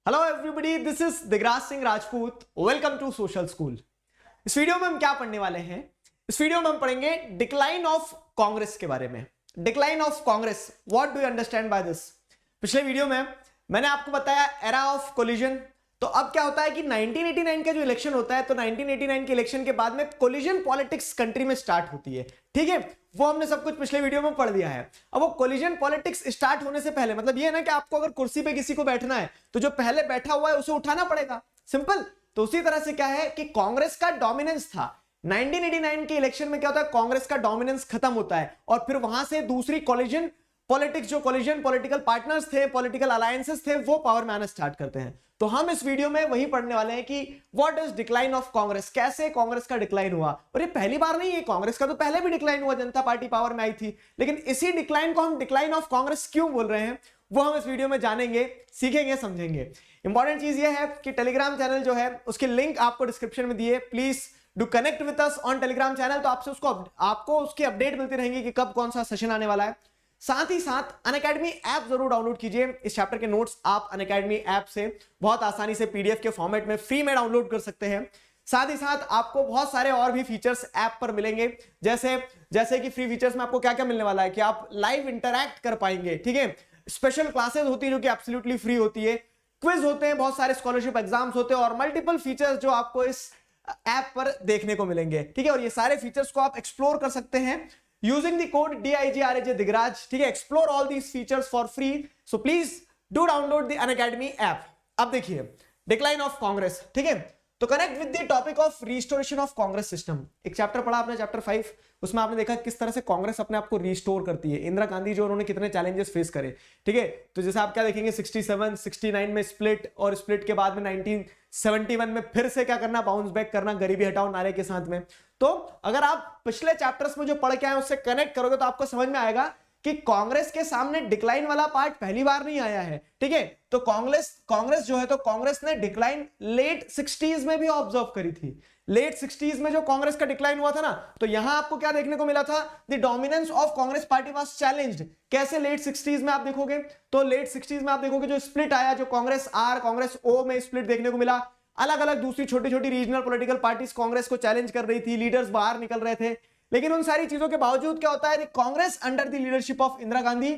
Hello everybody, this is Digraj Singh Rajput. Welcome to social school. इस video में हम क्या पढ़ने वाले हैं? इस वीडियो में हम पढ़ेंगे डिक्लाइन ऑफ कांग्रेस के बारे में। Decline of Congress, what do you understand by this? पिछले वीडियो में मैंने आपको बताया एरा ऑफ कोलिजन। तो अब क्या होता है कि 1989 का जो इलेक्शन होता है, तो 1989 के इलेक्शन के बाद में कोलिजन पॉलिटिक्स कंट्री में स्टार्ट होती है। ठीक है, वो हमने सब कुछ पिछले वीडियो में पढ़ लिया है। अब वो कोलिजन पॉलिटिक्स स्टार्ट होने से पहले, मतलब ये है ना कि आपको अगर कुर्सी पे किसी को बैठना है तो जो पहले बैठा हुआ है उसे उठाना पड़ेगा, सिंपल। तो उसी तरह से क्या है कि कांग्रेस का डोमिनेंस था 1989 के इलेक्शन में। क्या होता है, कांग्रेस का डोमिनेंस खत्म होता है और फिर वहां से दूसरी कोलिजन पॉलिटिक्स, जो कोलिजन पॉलिटिकल पार्टनर्स थे, पॉलिटिकल अलायंसेस थे, वो पावर में आना स्टार्ट करते हैं। तो हम इस वीडियो में वही पढ़ने वाले हैं कि what is decline of Congress, कैसे कांग्रेस का डिक्लाइन हुआ। और ये पहली बार नहीं है, कांग्रेस का तो पहले भी डिक्लाइन हुआ, जनता पार्टी पावर में आई थी, लेकिन इसी डिक्लाइन को हम डिक्लाइन ऑफ कांग्रेस क्यों बोल रहे हैं वो हम इस वीडियो में जानेंगे, सीखेंगे, समझेंगे। इंपॉर्टेंट चीज ये है कि टेलीग्राम चैनल जो है उसकी लिंक आपको डिस्क्रिप्शन में दी है। Please do connect with us on Telegram channel. तो आपको उसकी अपडेट मिलती रहेगी कि कब कौन सा सेशन आने वाला है। साथ ही साथ अनअकैडमी ऐप जरूर डाउनलोड कीजिए। इस चैप्टर के नोट्स आप अनअकैडमी ऐप से बहुत आसानी से पीडीएफ के फॉर्मेट में फ्री में डाउनलोड कर सकते हैं। साथ ही साथ आपको बहुत सारे और भी फीचर्स ऐप पर मिलेंगे, जैसे कि फ्री फीचर्स में आपको क्या क्या मिलने वाला है कि आप लाइव इंटरैक्ट कर पाएंगे। ठीक है, स्पेशल क्लासेस होती है जो कि एब्सोल्युटली फ्री होती है, क्विज होते हैं, बहुत सारे स्कॉलरशिप एग्जाम्स होते हैं और मल्टीपल फीचर्स जो आपको इस ऐप पर देखने को मिलेंगे। ठीक है, और ये सारे फीचर्स को आप एक्सप्लोर कर सकते हैं using the code DIGRAJ Digraj। ठीक है, explore all these features for free, so please do download the Unacademy app। अब देखिए डिक्लाइन ऑफ कांग्रेस। ठीक है, तो connect with the topic of restoration of Congress system. एक चैप्टर पढ़ा आपने, चैप्टर 5, उसमें आपने देखा किस तरह से कांग्रेस अपने आप को रिस्टोर करती है। इंदिरा गांधी जो, उन्होंने कितने चैलेंजेस फेस करे। ठीक है, तो जैसे आप क्या देखेंगे 67 69 में स्प्लिट, और स्प्लिट के बाद में 1971 में फिर से क्या करना, बाउंस बैक करना गरीबी हटाओ नारे के साथ में। तो अगर आप पिछले चैप्टर्स में जो पढ़ के आए उससे कनेक्ट करोगे तो आपको समझ में आएगा कि कांग्रेस के सामने डिक्लाइन वाला पार्ट पहली बार नहीं आया है। ठीक है, तो कांग्रेस जो है, तो कांग्रेस ने डिक्लाइन लेट 60s में भी ऑब्जर्व करी थी। लेट 60s में जो कांग्रेस का डिक्लाइन हुआ था ना, तो यहां आपको क्या देखने को मिला था, the dominance of Congress party was challenged. कैसे लेट 60s में आप देखोगे, तो लेट 60s में आप देखोगे जो स्प्लिट आया, जो कांग्रेस आर कांग्रेस ओ में स्प्लिट देखने को मिला। अलग अलग दूसरी छोटी छोटी रीजनल पॉलिटिकल पार्टीज कांग्रेस को चैलेंज कर रही थी, लीडर्स बाहर निकल रहे थे। लेकिन उन सारी चीजों के बावजूद क्या होता है, Congress under the leadership of Indira Gandhi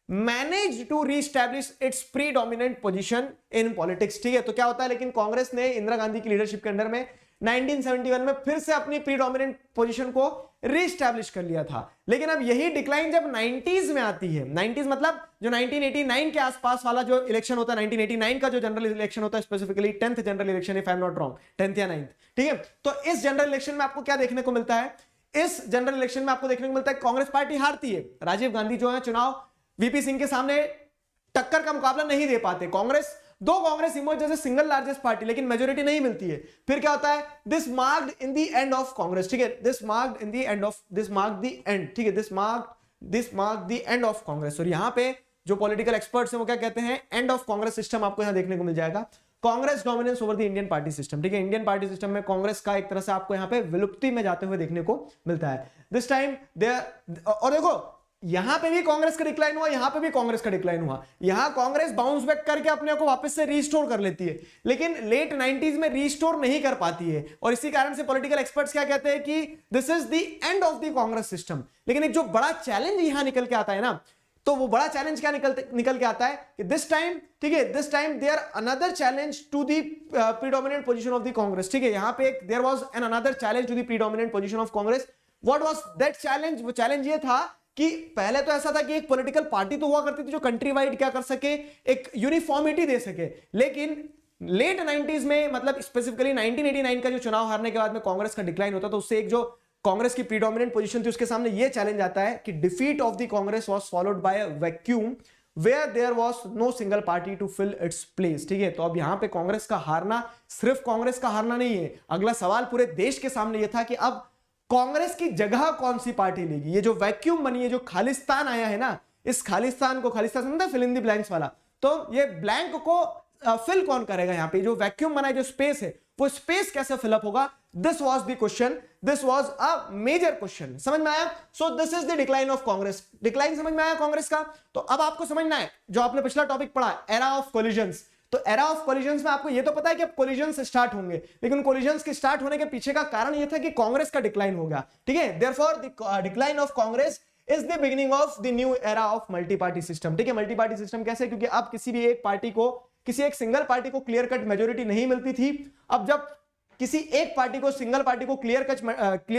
manage to reestablish its predominant position in politics. ठीक है, तो क्या होता है, लेकिन कांग्रेस ने इंदिरा गांधी की लीडरशिप के अंडर में 1971 में फिर से अपनी प्रीडोमिनेंट पोजीशन को रीस्टैब्लिश कर लिया था। लेकिन अब यही डिक्लाइन जब 90s में आती है, 90s मतलब जो 1989 के आसपास वाला जो इलेक्शन होता है, 1989 का जो जनरल इलेक्शन होता है, specifically 10th general election, if I am not wrong, 10th या 9th। ठीक है, तो इस जनरल इलेक्शन में आपको क्या देखने को मिलता है, इस जनरल इलेक्शन में आपको देखने को मिलता है कांग्रेस पार्टी हारती है। राजीव गांधी जो है चुनाव वीपी सिंह के सामने टक्कर का मुकाबला नहीं दे पाते। Congress emerge as a single largest party, लेकिन मेजोरिटी नहीं मिलती है। फिर क्या होता है, this marked in the end of Congress. ठीक है, दिस मार्क्ड द एंड। ठीक है, this marked the end of Congress. और यहां पे जो पॉलिटिकल एक्सपर्ट्स हैं वो क्या कहते हैं, एंड ऑफ कांग्रेस सिस्टम आपको यहां देखने को मिल जाएगा। Congress dominance over the Indian party system. ठीक है, इंडियन पार्टी सिस्टम में कांग्रेस का एक तरह से आपको यहां पे विलुप्ति में जाते हुए देखने को मिलता है। दिस टाइम और देखो यहां पे भी कांग्रेस का डिक्लाइन हुआ, यहां पे भी कांग्रेस का डिक्लाइन हुआ। यहां कांग्रेस बाउंस बैक करके अपने को वापस से रीस्टोर कर लेती है, लेकिन लेट 90s में रीस्टोर नहीं कर पाती है। और इसी कारण से पॉलिटिकल एक्सपर्ट्स क्या कहते हैं कि this is the end of the Congress system. लेकिन एक जो बड़ा चैलेंज यहां निकल के आता है ना, तो वो बड़ा चैलेंज क्या निकल के आता है कि दिस टाइम, ठीक है, this time there another challenge to the predominant position of the Congress. ठीक है, यहां पे एक there was an another challenge to the predominant position of Congress. What was that challenge? वो चैलेंज ये था कि पहले तो ऐसा था कि एक पॉलिटिकल पार्टी तो हुआ करती थी जो कंट्री वाइड क्या कर सके, एक यूनिफॉर्मिटी दे सके। लेकिन लेट 90s में, मतलब स्पेसिफिकली 1989 का जो चुनाव हारने के बाद में कांग्रेस का डिक्लाइन होता, तो उससे एक जो कांग्रेस की प्रीडोमिनेंट पोजीशन थी उसके सामने ये चैलेंज आता है कि defeat of the Congress was followed by a vacuum where there was no single party to fill its place. ठीक है, तो अब यहां पे कांग्रेस का हारना सिर्फ कांग्रेस का हारना नहीं है, अगला सवाल पूरे देश के सामने यह था कि अब कांग्रेस की जगह कौन सी पार्टी लेगी। ये जो वैक्यूम बनी है, जो खालिस्तान आया है ना, इस खालिस्तान को, खालिस्तान समझते, फिल इन द ब्लैंक्स वाला, तो ये ब्लैंक को फिल कौन करेगा? यहां पे जो वैक्यूम बना है, जो स्पेस है, वो स्पेस कैसे फिलअप होगा? This was the question, this was a major question. समझ में आया? So this is the decline of Congress. Decline समझ में आया कांग्रेस का? तो अब आपको समझना है जो आपने पिछला टॉपिक पढ़ा, एरा ऑफ कोलिजन्स। तो एरा ऑफ कोलिजन्स में आपको ये तो पता है कि अब कोलिजन्स स्टार्ट होंगे, लेकिन कोलिजन्स के स्टार्ट होने के पीछे का कारण ये था कि कांग्रेस का डिक्लाइन हो गया, ठीक है। Therefore the decline of Congress is the beginning of the new era of multi party system, ठीक है। मल्टी पार्टी सिस्टम कैसे, क्योंकि अब किसी भी एक पार्टी को, किसी एक सिंगल पार्टी को क्लियर कट मेजोरिटी नहीं मिलती थी। अब जब किसी एक पार्टी को, सिंगल पार्टी को क्लियर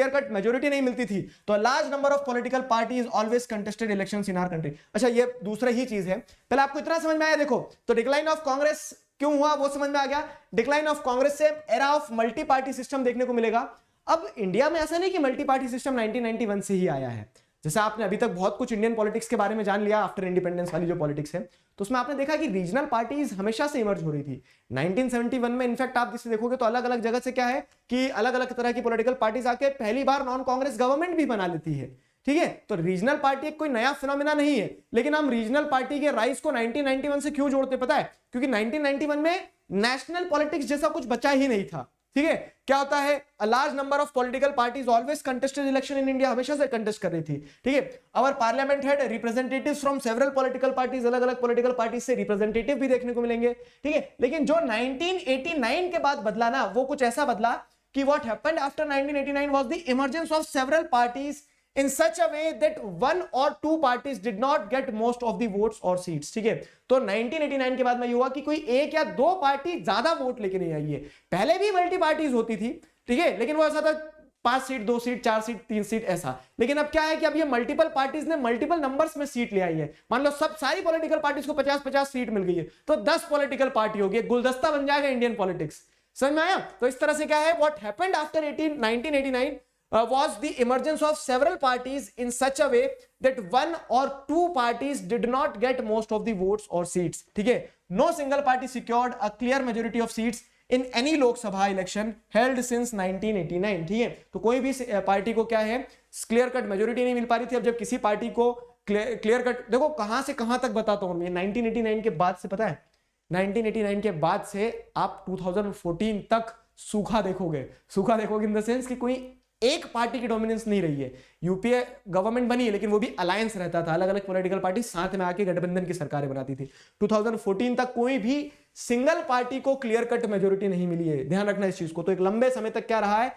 कट मेजोरिटी नहीं मिलती थी, तो large number of political parties always contested elections in our country. अच्छा, ये दूसरा ही चीज है। पहले आपको इतना समझ में आया, देखो तो डिक्लाइन ऑफ कांग्रेस क्यों हुआ वो समझ में आ गया। डिक्लाइन ऑफ कांग्रेस से era of multi party system देखने को मिलेगा। अब इंडिया में ऐसा नहीं कि मल्टी पार्टी सिस्टम 1991 से ही आया है। जैसे आपने अभी तक बहुत कुछ इंडियन पॉलिटिक्स के बारे में जान लिया आफ्टर इंडिपेंडेंस वाली जो पॉलिटिक्स है, तो उसमें आपने देखा कि रीजनल पार्टीज हमेशा से इमर्ज हो रही थी। 1971 में इनफैक्ट आप जिसे देखोगे तो अलग अलग जगह से क्या है कि अलग अलग तरह की पॉलिटिकल पार्टीज आके पहली बार नॉन कांग्रेस गवर्नमेंट भी बना लेती है, ठीक है। तो रीजनल पार्टी कोई नया फिनोमेना नहीं है, लेकिन हम रीजनल पार्टी के राइज को 1991 से क्यों जोड़ते पता है, क्योंकि 1991 में नेशनल पॉलिटिक्स जैसा कुछ बचा ही नहीं था, ठीक है। क्या होता है, a large number of political parties always contested election in India, हमेशा से कंटेस्ट कर रही थी, ठीक है। Our parliament had representatives from several political parties, अलग अलग पॉलिटिकल पार्टीज से रिप्रेजेंटेटिव भी देखने को मिलेंगे, ठीक है। लेकिन जो 1989 के बाद बदला ना, वो कुछ ऐसा बदला कि what happened after 1989 was the emergence of several parties in such a way that one or two parties did not get most of the votes or seats, ठीक है। तो 1989 के बाद में ये हुआ कि कोई एक या दो पार्टी ज्यादा वोट लेके नहीं आई है। पहले भी मल्टी पार्टीज होती थी, ठीक है, लेकिन वो ऐसा था 5 सीट 2 सीट 4 सीट 3 सीट ऐसा। लेकिन अब क्या है कि अब ये मल्टीपल पार्टीज ने मल्टीपल नंबर्स में सीट ले आई है। मान लो सब सारी पॉलिटिकल पार्टीज को 50-50 सीट मिल गई है, तो 10 पॉलिटिकल पार्टी होगी, गुलदस्ता बन जाएगा इंडियन पॉलिटिक्स। समझ में आया। तो इस तरह से क्या है, what happened after 1989 was the emergence of several parties in such a way that one or two parties did not get most of the votes or seats, ठीक है। No single party secured a clear majority of seats in any Lok Sabha election held since 1989, ठीक है। तो कोई भी party को क्या है, क्लियर कट मेजोरिटी नहीं मिल पा रही थी। अब जब किसी पार्टी को क्लियर कट, देखो कहां से कहां तक बताता हूं मैं, 1989 के बाद से, पता है 1989 के बाद से आप 2014 तक सूखा देखोगे इन द सेंस कि कोई एक पार्टी की डोमिनेंस नहीं रही है। यूपीए गवर्नमेंट बनी है, लेकिन वो भी अलायंस रहता था, अलग अलग पॉलिटिकल पार्टी साथ में आके गठबंधन की सरकारें बनाती थी। 2014 तक कोई भी सिंगल पार्टी को क्लियर कट मेजोरिटी नहीं मिली है, ध्यान रखना इस चीज को। तो एक लंबे समय तक क्या रहा है,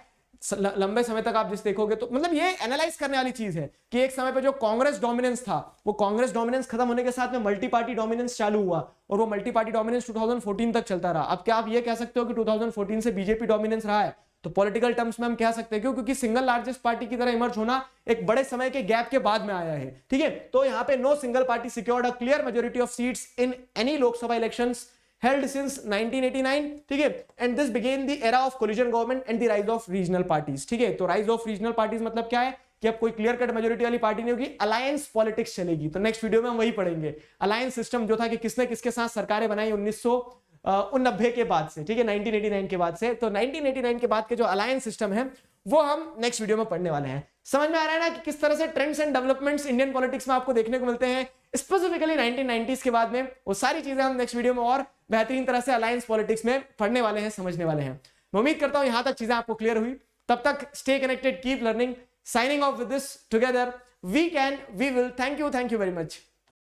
लंबे समय तक आप जिस देखोगे तो मतलब ये एनालाइज करने वाली चीज है कि एक समय पे जो कांग्रेस डोमिनेंस था, वो कांग्रेस डोमिनेंस खत्म होने के साथ में मल्टी पार्टी डोमिनेंस चालू हुआ, और वो मल्टी पार्टी डोमिनेंस 2014 तक चलता रहा। अब क्या आप ये कह सकते हो कि 2014 से बीजेपी डोमिनेंस रहा है? तो पॉलिटिकल टर्म्स में हम कह सकते हैं, क्योंकि सिंगल लार्जेस्ट पार्टी की तरह इमर्ज होना एक बड़े समय के गैप के बाद में आया है, ठीक है। तो यहां पे no single party secured a clear majority of seats in any Lok Sabha elections held since 1989, ठीक है। And this began the era of coalition government and the rise of regional parties, ठीक है। तो राइज ऑफ रीजनल पार्टीज मतलब क्या है कि अब कोई क्लियर कट मेजोरिटी वाली पार्टी नहीं होगी, अलायंस पॉलिटिक्स चलेगी। तो नेक्स्ट वीडियो में हम वही पढ़ेंगे, अलायंस सिस्टम जो था कि किसने किसके साथ सरकारें बनाई 1990 के बाद से, ठीक है, 1989 के बाद से। तो 1989 के बाद के जो अलायंस सिस्टम है वो हम नेक्स्ट वीडियो में पढ़ने वाले हैं। समझ में आ रहा है ना कि किस तरह से trends and developments Indian politics में आपको देखने को मिलते हैं, स्पेसिफिकली 1990s के बाद में। वो सारी चीजें हम नेक्स्ट वीडियो में और बेहतरीन तरह से अलायंस पॉलिटिक्स में पढ़ने वाले हैं, समझने वाले हैं। मैं उम्मीद करता हूं यहां तक चीजें आपको क्लियर हुई। तब तक stay connected, keep learning, signing off with this together we can we will. Thank you very much.